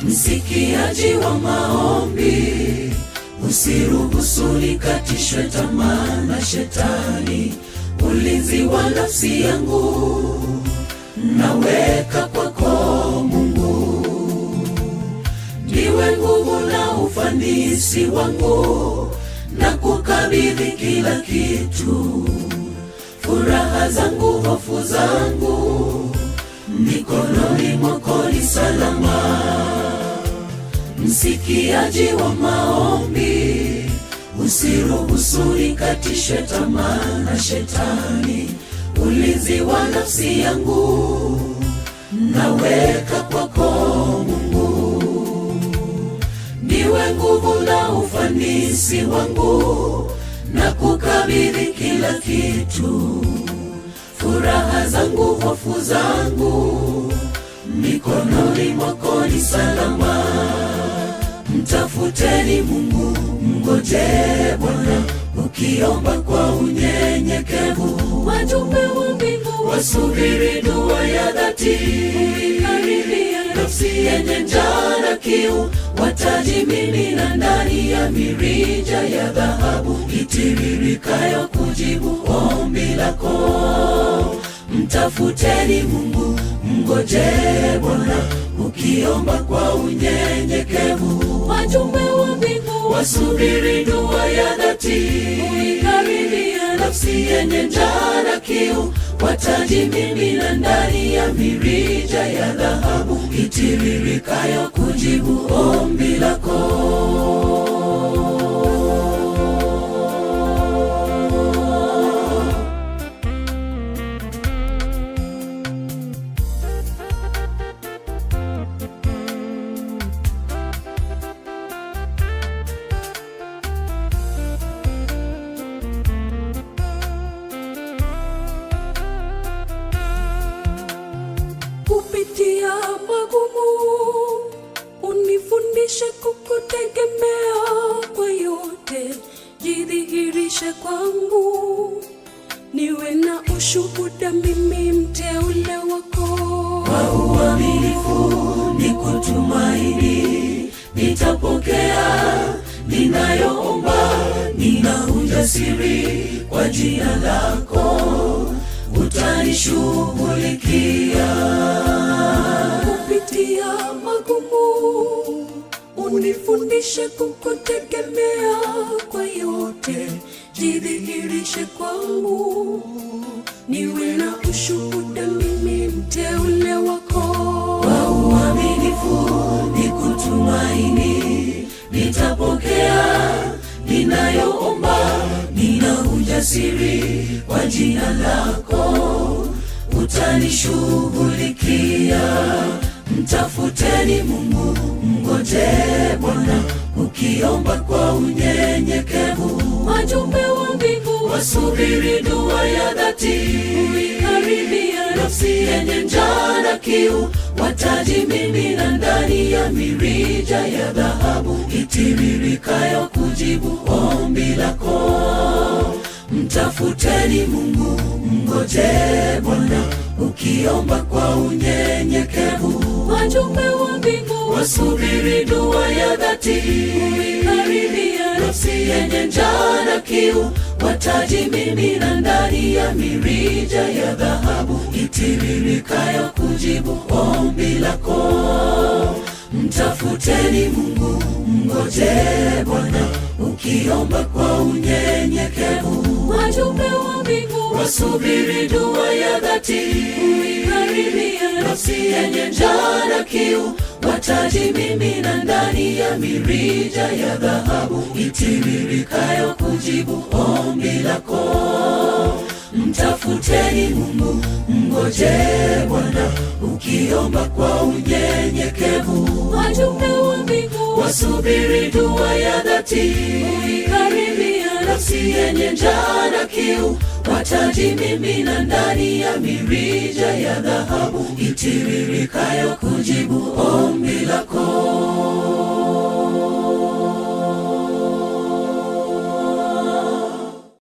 msikiaji wa maombi, usiruhusu nikatishwe tamaa na shetani. Ulinzi wa nafsi yangu naweka kwako Mungu, ndiwe nguvu na ufanisi wangu, na kukabidhi kila kitu, furaha zangu, hofu zangu, mikononi mwako ni salama. Msikiaji wa maombi, usiruhusu nikatishwe tamaa na shetani. Ulinzi wa nafsi yangu naweka kwako Mungu, ndiwe nguvu na ufanisi wangu, na kukabidhi kila kitu, furaha zangu, hofu zangu, mikononi mwako ni salama. Mtafuteni Mungu, mngoje Bwana, ukiomba kwa unyenyekevu. Wajumbe wa mbingu wasubiri dua ya dhati, uikaribia nafsi yenye njaa na kiu, watajimimina ndani ya mirija ya dhahabu itiririkayo kujibu ombi lako. Mtafuteni Mungu, mngoje Bwana, ukiomba kwa unyenyekevu. Wajumbe wa mbingu wasubiri dua ya dhati, uikaribia nafsi yenye njaa na kiu, watajimimina ndani ya mirija ya dhahabu itiririkayo kujibu ombi lako. Kupitia magumu, unifundishe kukutegemea kwa yote. Jidhihirishe kwangu, niwe na ushuhuda, mimi mteule wako. Kwa uaminifu nikutumaini, nitapokea ninayoomba. Nina ujasiri kwa jina lako, utanishughulikia. Kupitia magumu, unifundishe kukutegemea kwa yote. Jidhihirishe kwangu, niwe na ushuhuda, mimi mteule wako. Kwa uaminifu nikutumaini, nitapokea ninayoomba. Nina ujasiri kwa jina lako, utanishughulikia. Mtafuteni Mungu, mngoje Bwana, ukiomba kwa unyenyekevu. Wajumbe wa mbingu wasubiri dua ya dhati, uikaribia nafsi yenye njaa na kiu, watajimimina ndani ya mirija ya dhahabu itiririkayo kujibu ombi lako. Mtafuteni Mungu, mngoje Bwana, ukiomba kwa unyenyekevu. Wajumbe wa mbingu wasubiri dua ya dhati, uikaribia nafsi yenye njaa na kiu, watajimimina ndani ya mirija ya dhahabu itiririkayo kujibu ombi lako. Mtafuteni Mungu, mngoje Bwana, ukiomba kwa unyenyekevu. Wajumbe wa mbingu wasubiri dua ya dhati, uikaribia nafsi yenye njaa na kiu, watajimimina ndani ya mirija ya dhahabu itiririkayo kujibu ombi lako. Mtafuteni Mungu, mngoje Bwana, ukiomba kwa unyenyekevu. Wajumbe wa mbingu wasubiri dua ya dhati, uikaribia nafsi yenye njaa na kiu, watajimimina ndani ya mirija ya dhahabu itiririkayo kujibu ombi lako.